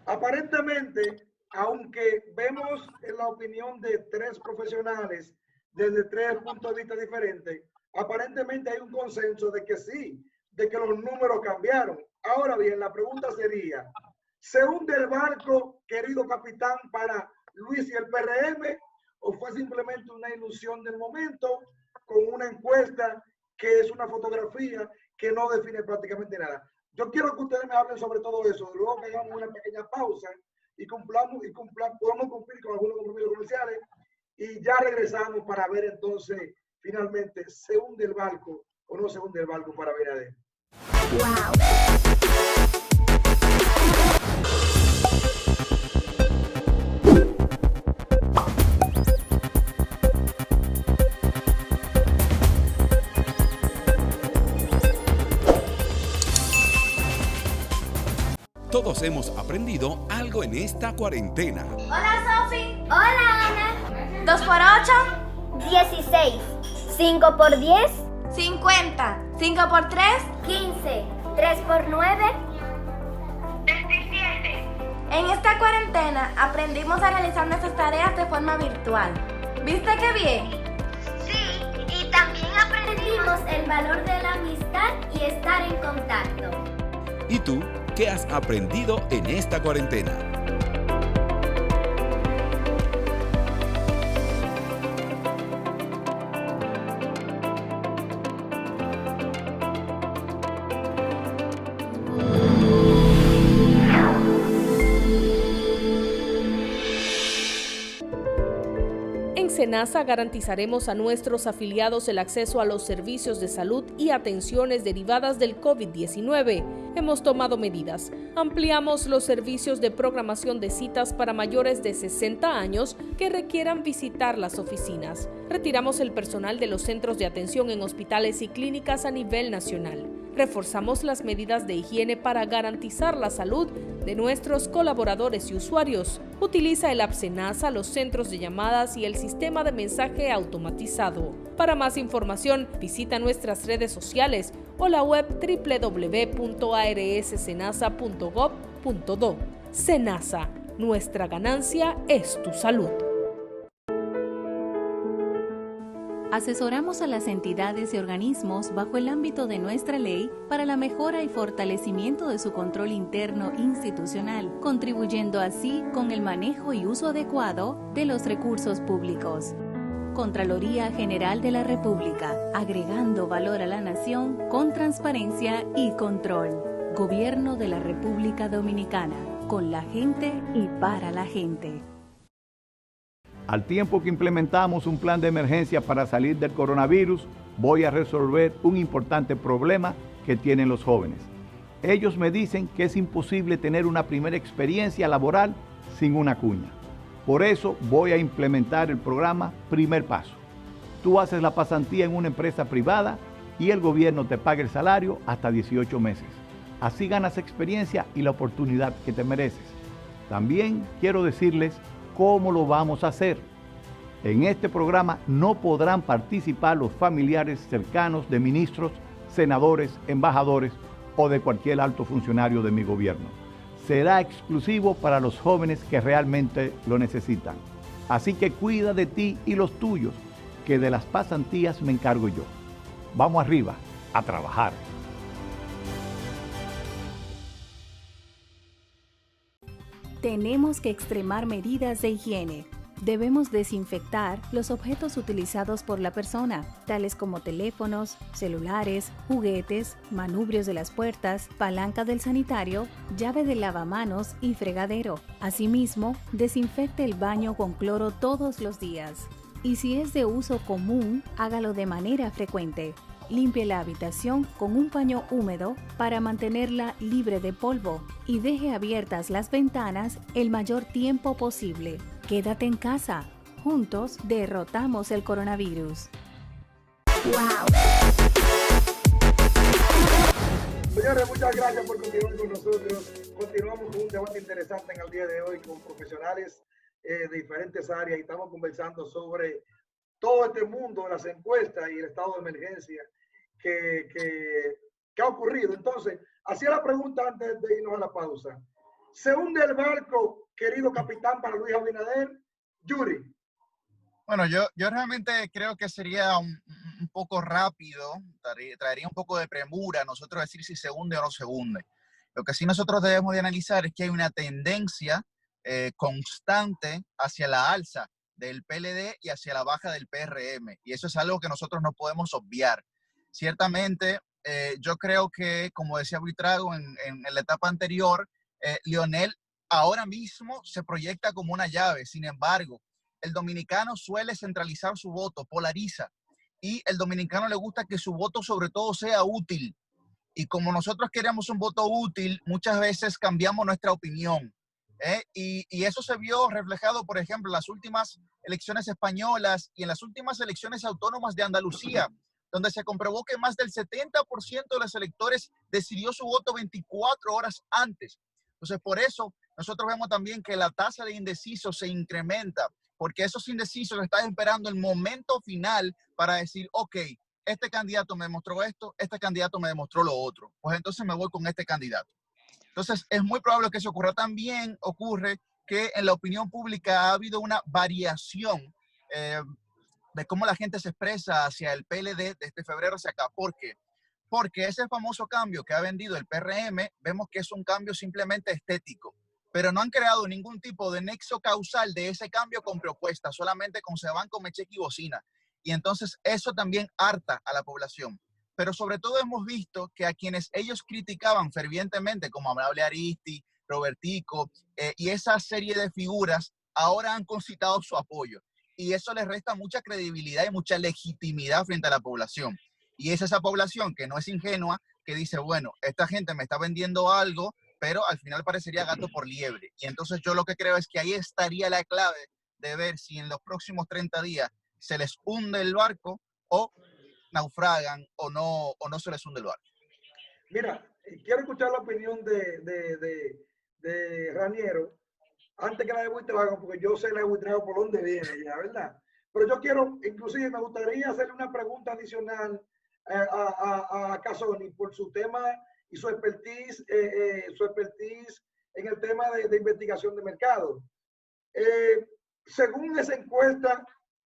aparentemente, aunque vemos en la opinión de tres profesionales desde tres puntos de vista diferentes, aparentemente hay un consenso de que sí, de que los números cambiaron. Ahora bien, la pregunta sería, ¿se hunde el barco, querido capitán, para Luis y el PRM, o fue simplemente una ilusión del momento con una encuesta que es una fotografía que no define prácticamente nada? Yo quiero que ustedes me hablen sobre todo eso, luego que hagamos una pequeña pausa y podamos cumplir con algunos compromisos comerciales y ya regresamos para ver entonces finalmente ¿se hunde el barco o no se hunde el barco para Abinader? Wow. Todos hemos aprendido algo en esta cuarentena. Hola, Sofi. Hola, Ana. 2 por 8, 16. 5 por 10, 50. 5 por 3, 15. 3 por 9, 27. En esta cuarentena aprendimos a realizar nuestras tareas de forma virtual. ¿Viste qué bien? Sí, y también aprendimos el valor de la amistad y estar en contacto. ¿Y tú? ¿Qué has aprendido en esta cuarentena? En Senasa garantizaremos a nuestros afiliados el acceso a los servicios de salud y atenciones derivadas del COVID-19. Hemos tomado medidas. Ampliamos los servicios de programación de citas para mayores de 60 años que requieran visitar las oficinas. Retiramos el personal de los centros de atención en hospitales y clínicas a nivel nacional. Reforzamos las medidas de higiene para garantizar la salud de nuestros colaboradores y usuarios. Utiliza el app Senasa, los centros de llamadas y el sistema de mensaje automatizado. Para más información, visita nuestras redes sociales o la web www.arssenasa.gov.do. Senasa, nuestra ganancia es tu salud. Asesoramos a las entidades y organismos bajo el ámbito de nuestra ley para la mejora y fortalecimiento de su control interno institucional, contribuyendo así con el manejo y uso adecuado de los recursos públicos. Contraloría General de la República, agregando valor a la nación con transparencia y control. Gobierno de la República Dominicana, con la gente y para la gente. Al tiempo que implementamos un plan de emergencia para salir del coronavirus, voy a resolver un importante problema que tienen los jóvenes. Ellos me dicen que es imposible tener una primera experiencia laboral sin una cuña. Por eso voy a implementar el programa Primer Paso. Tú haces la pasantía en una empresa privada y el gobierno te paga el salario hasta 18 meses. Así ganas experiencia y la oportunidad que te mereces. También quiero decirles ¿cómo lo vamos a hacer? En este programa no podrán participar los familiares cercanos de ministros, senadores, embajadores o de cualquier alto funcionario de mi gobierno. Será exclusivo para los jóvenes que realmente lo necesitan. Así que cuida de ti y los tuyos, que de las pasantías me encargo yo. Vamos arriba, a trabajar. Tenemos que extremar medidas de higiene. Debemos desinfectar los objetos utilizados por la persona, tales como teléfonos, celulares, juguetes, manubrios de las puertas, palanca del sanitario, llave del lavamanos y fregadero. Asimismo, desinfecte el baño con cloro todos los días. Y si es de uso común, hágalo de manera frecuente. Limpie la habitación con un paño húmedo para mantenerla libre de polvo y deje abiertas las ventanas el mayor tiempo posible. Quédate en casa. Juntos derrotamos el coronavirus. ¡Wow! Señores, muchas gracias por continuar con nosotros. Continuamos con un debate interesante en el día de hoy con profesionales de diferentes áreas y estamos conversando sobre todo este mundo de las encuestas y el estado de emergencia que ha ocurrido. Entonces, hacía la pregunta antes de irnos a la pausa. ¿Se hunde el barco, querido capitán, para Luis Abinader? Yuri. Bueno, yo realmente creo que sería un poco rápido, traería un poco de premura nosotros decir si se hunde o no se hunde. Lo que sí nosotros debemos de analizar es que hay una tendencia constante hacia la alza del PLD y hacia la baja del PRM. Y eso es algo que nosotros no podemos obviar. Ciertamente, yo creo que, como decía Buitrago en la etapa anterior, Leonel ahora mismo se proyecta como una llave. Sin embargo, el dominicano suele centralizar su voto, polariza. Y el dominicano le gusta que su voto sobre todo sea útil. Y como nosotros queremos un voto útil, muchas veces cambiamos nuestra opinión. Y eso se vio reflejado, por ejemplo, en las últimas elecciones españolas y en las últimas elecciones autónomas de Andalucía, donde se comprobó que más del 70% de los electores decidió su voto 24 horas antes. Entonces, por eso nosotros vemos también que la tasa de indecisos se incrementa, porque esos indecisos están esperando el momento final para decir, ok, este candidato me demostró esto, este candidato me demostró lo otro, pues entonces me voy con este candidato. Entonces, es muy probable que eso ocurra. También ocurre que en la opinión pública ha habido una variación de cómo la gente se expresa hacia el PLD desde febrero hacia acá. ¿Por qué? Porque ese famoso cambio que ha vendido el PRM, vemos que es un cambio simplemente estético, pero no han creado ningún tipo de nexo causal de ese cambio con propuestas, solamente con se van con mecheque y bocina. Y entonces eso también harta a la población. Pero sobre todo hemos visto que a quienes ellos criticaban fervientemente, como Amable Aristi, Robertico y esa serie de figuras, ahora han concitado su apoyo. Y eso les resta mucha credibilidad y mucha legitimidad frente a la población. Y es esa población que no es ingenua, que dice, bueno, esta gente me está vendiendo algo, pero al final parecería gato por liebre. Y entonces yo lo que creo es que ahí estaría la clave de ver si en los próximos 30 días se les hunde el barco o naufragan o no se les hunde el barco. Mira, quiero escuchar la opinión de Raniero antes que la de Buitrago, porque yo sé la de Buitrago por dónde viene ya, ¿verdad? Pero yo quiero, inclusive me gustaría hacerle una pregunta adicional a Casoni por su tema y su expertise en el tema de investigación de mercado. Según esa encuesta,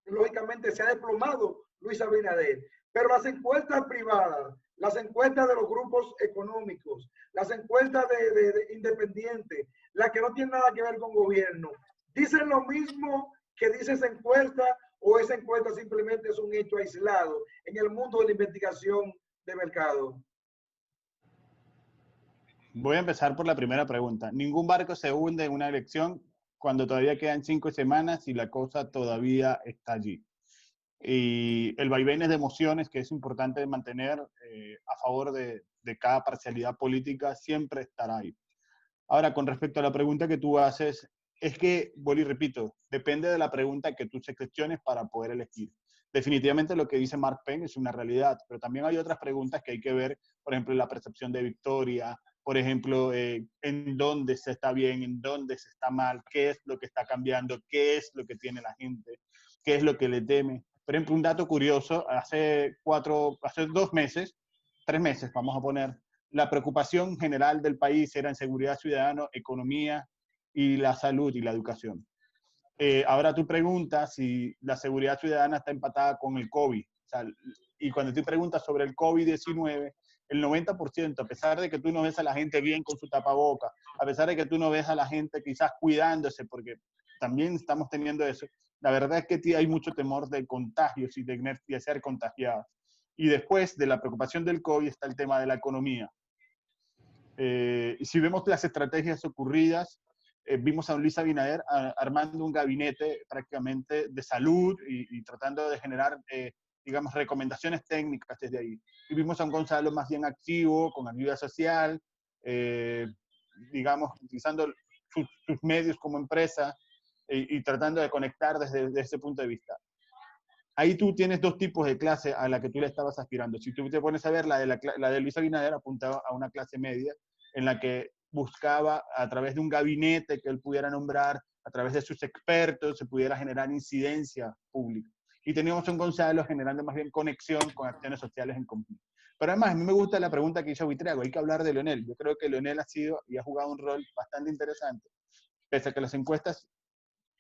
lógicamente se ha desplomado Luis Abinader, pero las encuestas privadas, las encuestas de los grupos económicos, las encuestas de independientes, las que no tienen nada que ver con gobierno, ¿dicen lo mismo que dice esa encuesta o esa encuesta simplemente es un hecho aislado en el mundo de la investigación de mercado? Voy a empezar por la primera pregunta. Ningún barco se hunde en una elección cuando todavía quedan 5 semanas y la cosa todavía está allí. Y el vaivén de emociones que es importante mantener a favor de cada parcialidad política siempre estará ahí. Ahora, con respecto a la pregunta que tú haces, es que, vuelvo y repito, depende de la pregunta que tú selecciones para poder elegir. Definitivamente lo que dice Mark Penn es una realidad, pero también hay otras preguntas que hay que ver, por ejemplo, la percepción de victoria, por ejemplo, en dónde se está bien, en dónde se está mal, qué es lo que está cambiando, qué es lo que tiene la gente, qué es lo que le teme. Por ejemplo, un dato curioso, hace 2 meses, 3 meses, vamos a poner, la preocupación general del país era en seguridad ciudadana, economía y la salud y la educación. Ahora tú preguntas si la seguridad ciudadana está empatada con el COVID. O sea, y cuando tú preguntas sobre el COVID-19, el 90%, a pesar de que tú no ves a la gente bien con su tapaboca, a pesar de que tú no ves a la gente quizás cuidándose, porque también estamos teniendo eso, la verdad es que hay mucho temor de contagios y de ser contagiados. Y después de la preocupación del COVID está el tema de la economía. Si vemos las estrategias ocurridas, vimos a Luis Abinader armando un gabinete prácticamente de salud y tratando de generar, digamos, recomendaciones técnicas desde ahí. Y vimos a un Gonzalo más bien activo, con ayuda social, digamos, utilizando sus medios como empresa y tratando de conectar desde ese punto de vista. Ahí tú tienes dos tipos de clase a la que tú le estabas aspirando. Si tú te pones a ver la de Luis Abinader, apuntaba a una clase media en la que buscaba a través de un gabinete que él pudiera nombrar, a través de sus expertos, se pudiera generar incidencia pública. Y teníamos a un Gonzalo generando más bien conexión con acciones sociales en conjunto. Pero además, a mí me gusta la pregunta que hizo Buitrago, hay que hablar de Leonel. Yo creo que Leonel ha sido y ha jugado un rol bastante interesante. Pese a que las encuestas,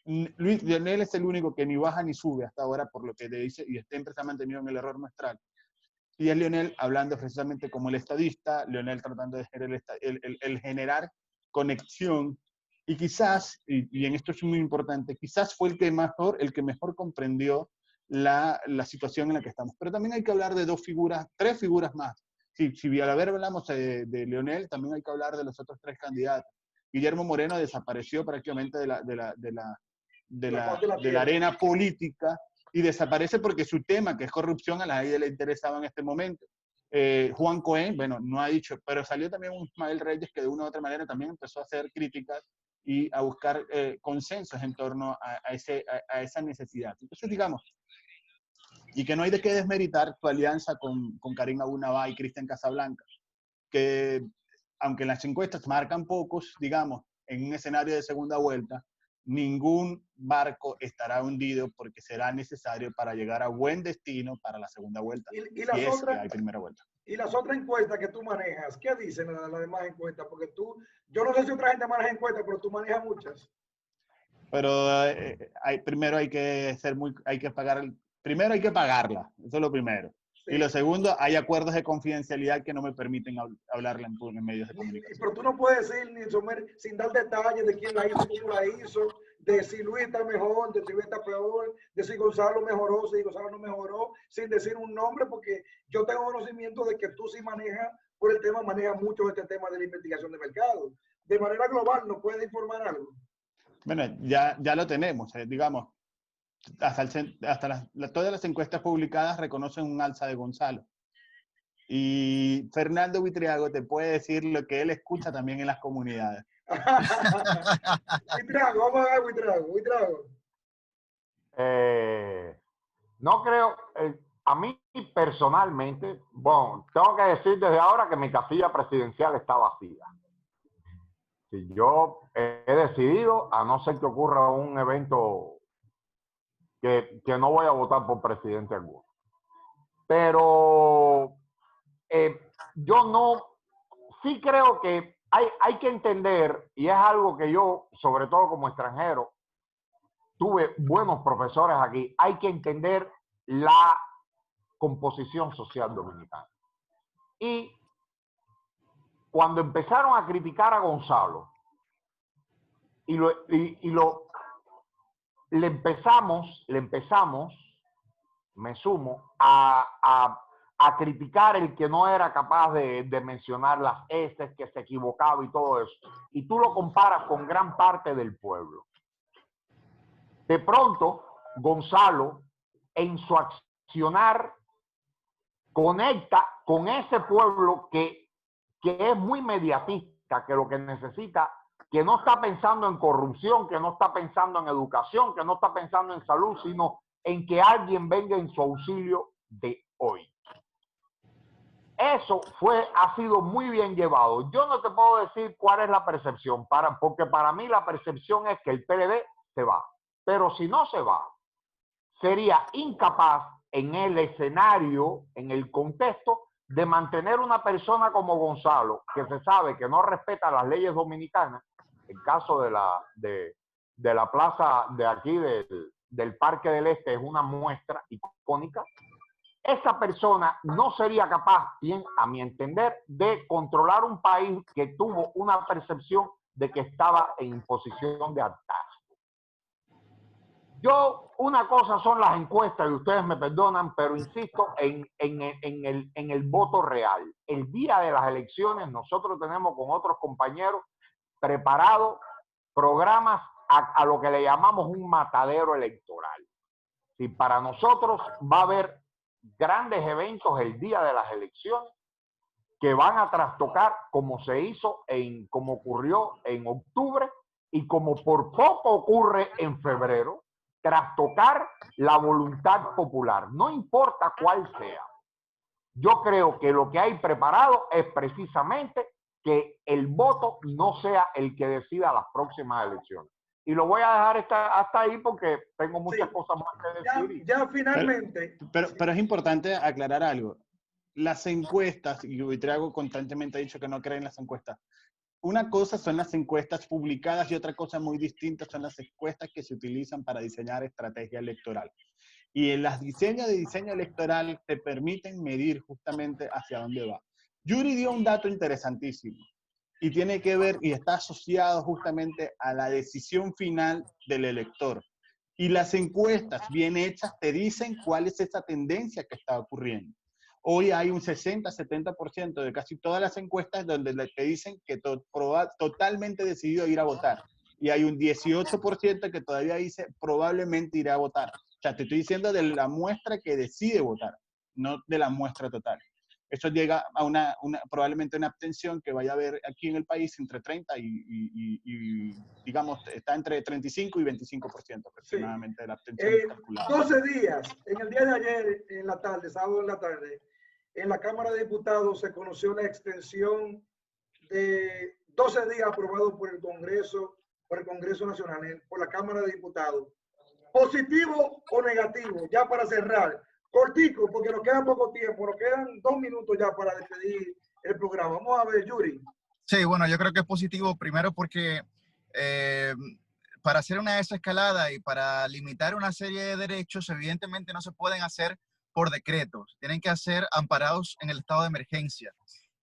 Leonel es el único que ni baja ni sube hasta ahora, por lo que te dice, y siempre se ha mantenido en el error muestral. Y es Leonel hablando precisamente como el estadista, Leonel tratando de el generar conexión, y quizás, y en esto es muy importante, quizás fue el que mejor comprendió la situación en la que estamos. Pero también hay que hablar de tres figuras más. Si a la vez hablamos de Leonel, también hay que hablar de los otros tres candidatos. Guillermo Moreno desapareció prácticamente de la arena política, y desaparece porque su tema, que es corrupción, a nadie le interesaba en este momento. Juan Cohen, bueno, no ha dicho, pero salió también un Ismael Reyes que de una u otra manera también empezó a hacer críticas y a buscar consensos en torno a esa necesidad. Entonces, digamos, y que no hay de qué desmeritar tu alianza con Karim Abu Nabha y Cristian Casablanca, que aunque las encuestas marcan pocos, digamos, en un escenario de segunda vuelta, ningún barco estará hundido porque será necesario para llegar a buen destino para la segunda vuelta. Y las otras, que hay primera vuelta. Y las otras encuestas que tú manejas, ¿qué dicen las demás encuestas? Porque yo no sé si otra gente maneja encuestas, pero tú manejas muchas. Pero primero hay que primero hay que pagarla, eso es lo primero. Sí. Y lo segundo, hay acuerdos de confidencialidad que no me permiten hablarla en medios de comunicación. Pero tú no puedes decir ni sin dar detalles de quién la hizo, cómo la hizo, de si Luis está mejor, de si Luis está peor, de si Gonzalo mejoró, si Gonzalo no mejoró, sin decir un nombre, porque yo tengo conocimiento de que tú sí manejas mucho este tema de la investigación de mercado. De manera global, ¿nos puedes informar algo? Bueno, ya lo tenemos, digamos. Todas las encuestas publicadas reconocen un alza de Gonzalo. Y Fernando Buitrago te puede decir lo que él escucha también en las comunidades. Buitrago, vamos a ver Buitrago. No creo, a mí personalmente, bueno, tengo que decir desde ahora que mi casilla presidencial está vacía. Si yo he decidido, a no ser que ocurra un evento que no voy a votar por presidente alguno. Pero yo sí creo que hay que entender, y es algo que yo, sobre todo como extranjero, tuve buenos profesores aquí, hay que entender la composición social dominicana. Y cuando empezaron a criticar a Gonzalo, le empezamos, me sumo, a criticar el que no era capaz de mencionar las S, que se equivocaba y todo eso. Y tú lo comparas con gran parte del pueblo. De pronto, Gonzalo, en su accionar, conecta con ese pueblo que es muy mediatista, que lo que necesita, que no está pensando en corrupción, que no está pensando en educación, que no está pensando en salud, sino en que alguien venga en su auxilio de hoy. Eso ha sido muy bien llevado. Yo no te puedo decir cuál es la percepción, porque para mí la percepción es que el PLD se va. Pero si no se va, sería incapaz en el escenario, en el contexto, de mantener una persona como Gonzalo, que se sabe que no respeta las leyes dominicanas. El caso de la plaza de aquí, del Parque del Este, es una muestra icónica. Esa persona no sería capaz, bien a mi entender, de controlar un país que tuvo una percepción de que estaba en posición de hartazgo. Una cosa son las encuestas, y ustedes me perdonan, pero insisto en el voto real. El día de las elecciones nosotros tenemos con otros compañeros preparados programas a lo que le llamamos un matadero electoral. Si para nosotros va a haber grandes eventos el día de las elecciones que van a trastocar como se hizo, como ocurrió en octubre y como por poco ocurre en febrero, trastocar la voluntad popular, no importa cuál sea. Yo creo que lo que hay preparado es precisamente que el voto no sea el que decida las próximas elecciones. Y lo voy a dejar hasta ahí porque tengo muchas cosas más que decir. Ya finalmente. Pero es importante aclarar algo. Las encuestas, y Buitrago constantemente ha dicho que no cree en las encuestas. Una cosa son las encuestas publicadas y otra cosa muy distinta son las encuestas que se utilizan para diseñar estrategia electoral. Y en las diseños de diseño electoral te permiten medir justamente hacia dónde va. Yuri dio un dato interesantísimo y tiene que ver y está asociado justamente a la decisión final del elector. Y las encuestas bien hechas te dicen cuál es esa tendencia que está ocurriendo. Hoy hay un 60-70% de casi todas las encuestas donde te dicen que totalmente decidido ir a votar. Y hay un 18% que todavía dice probablemente irá a votar. O sea, te estoy diciendo de la muestra que decide votar, no de la muestra total. Eso llega a probablemente una abstención que vaya a haber aquí en el país entre 30 y digamos, está entre 35 y 25% aproximadamente de la abstención calculada. 12 días, en el día de ayer, en la tarde, sábado en la tarde, en la Cámara de Diputados se conoció la extensión de 12 días aprobado por el Congreso Nacional, por la Cámara de Diputados. ¿Positivo o negativo? Ya para cerrar. Cortico, porque nos queda poco tiempo, nos quedan 2 minutos ya para despedir el programa. Vamos a ver, Yuri. Sí, bueno, yo creo que es positivo, primero porque para hacer una desescalada y para limitar una serie de derechos, evidentemente no se pueden hacer por decretos, tienen que ser amparados en el estado de emergencia.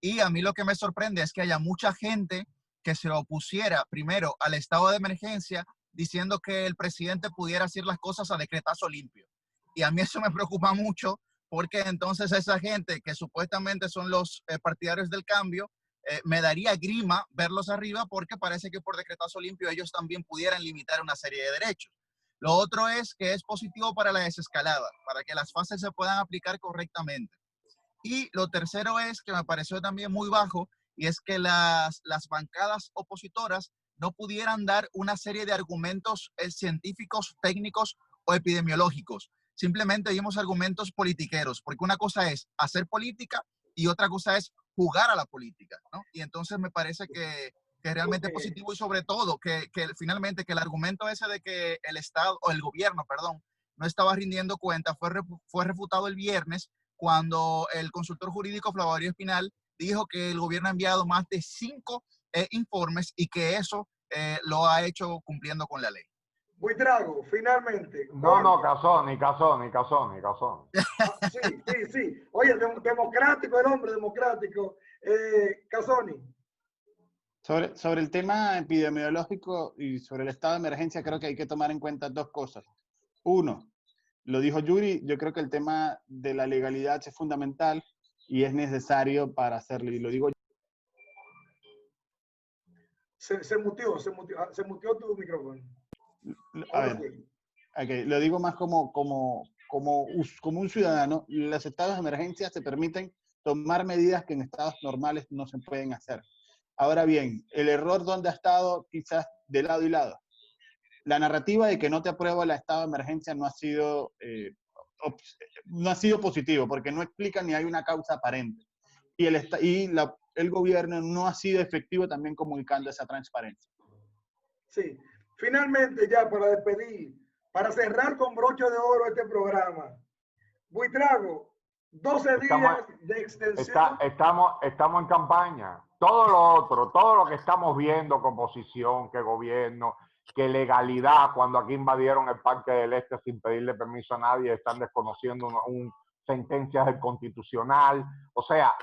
Y a mí lo que me sorprende es que haya mucha gente que se opusiera primero al estado de emergencia diciendo que el presidente pudiera hacer las cosas a decretazo limpio. Y a mí eso me preocupa mucho porque entonces esa gente que supuestamente son los partidarios del cambio, me daría grima verlos arriba porque parece que por decretazo limpio ellos también pudieran limitar una serie de derechos. Lo otro es que es positivo para la desescalada, para que las fases se puedan aplicar correctamente. Y lo tercero es que me pareció también muy bajo y es que las bancadas opositoras no pudieran dar una serie de argumentos científicos, técnicos o epidemiológicos. Simplemente dimos argumentos politiqueros, porque una cosa es hacer política y otra cosa es jugar a la política, ¿no? Y entonces me parece que realmente es positivo y sobre todo que finalmente que el argumento ese de que el Estado, o el gobierno, perdón, no estaba rindiendo cuenta fue refutado el viernes cuando el consultor jurídico Flavario Espinal dijo que el gobierno ha enviado más de 5 informes y que eso lo ha hecho cumpliendo con la ley. Buitrago, finalmente. No, Casoni. Sí. Oye, democrático el hombre, democrático. Casoni. Sobre el tema epidemiológico y sobre el estado de emergencia, creo que hay que tomar en cuenta 2 cosas. Uno, lo dijo Yuri, yo creo que el tema de la legalidad es fundamental y es necesario para hacerlo. Y lo digo. Se muteó tu micrófono. A ver, okay, lo digo más como un ciudadano. Los estados de emergencia se permiten tomar medidas que en estados normales no se pueden hacer. Ahora bien, el error donde ha estado quizás de lado y lado. La narrativa de que no te aprueba el estado de emergencia no ha sido positivo, porque no explica ni hay una causa aparente. Y el gobierno no ha sido efectivo también comunicando esa transparencia. Sí. Finalmente, ya para despedir, para cerrar con broche de oro este programa, Buitrago, 12 días de extensión. Estamos en campaña. Todo lo otro, todo lo que estamos viendo, que oposición, que gobierno, que legalidad, cuando aquí invadieron el Parque del Este sin pedirle permiso a nadie, están desconociendo sentencias del Constitucional. O sea,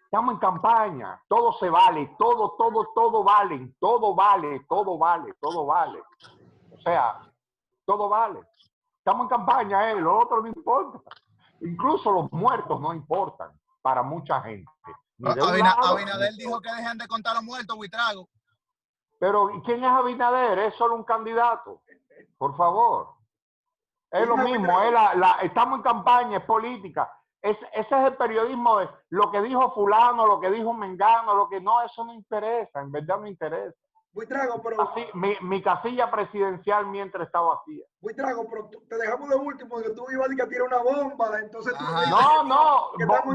estamos en campaña, todo se vale, todo vale. O sea, todo vale. Estamos en campaña, lo otro no importa. Incluso los muertos no importan para mucha gente. Abinader dijo que dejen de contar los muertos, Buitrago. Pero ¿quién es Abinader? Es solo un candidato. Por favor. Es lo mismo, estamos en campaña, es política. Ese es el periodismo de lo que dijo fulano, lo que dijo mengano, lo que no, eso no interesa, en verdad no interesa. Buitrago, pero... Así, mi casilla presidencial mientras está vacía. Buitrago, pero te dejamos de último, que tú ibas a tirar una bomba, entonces tú...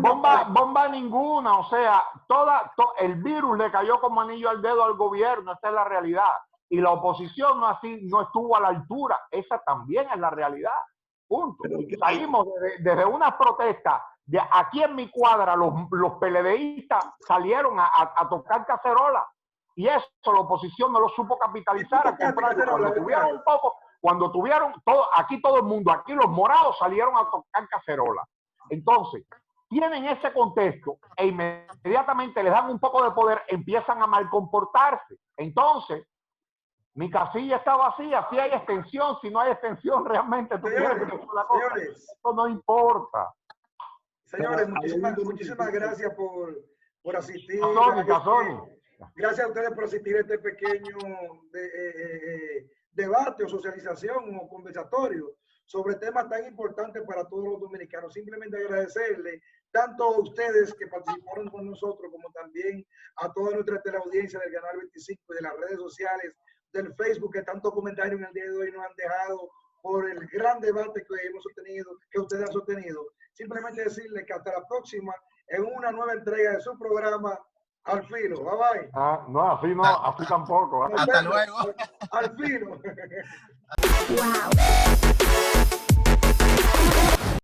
Bomba ninguna, o sea, el virus le cayó como anillo al dedo al gobierno, esa es la realidad. Y la oposición no estuvo a la altura, esa también es la realidad. Punto. Salimos desde unas protestas, aquí en mi cuadra los PLDistas salieron a tocar cacerola. Y eso la oposición no lo supo capitalizar, a comprar. Cuando tuvieron aquí todo el mundo, aquí los morados salieron a tocar cacerola. Entonces, tienen ese contexto e inmediatamente les dan un poco de poder, empiezan a mal comportarse. Entonces, mi casilla está vacía, si hay extensión, si no hay extensión, realmente tú quieres que te la cosa. Eso no importa. Señores, muchísimas gracias por asistir. Gracias a ustedes por asistir a este pequeño debate o socialización o conversatorio sobre temas tan importantes para todos los dominicanos. Simplemente agradecerle tanto a ustedes que participaron con nosotros, como también a toda nuestra teleaudiencia del Canal 25 y de las redes sociales, del Facebook, que tantos comentarios en el día de hoy nos han dejado por el gran debate que hemos sostenido, que ustedes han sostenido. Simplemente decirles que hasta la próxima en una nueva entrega de su programa Al Filo. Bye bye. No, así tampoco. Hasta luego. Al Filo. Wow.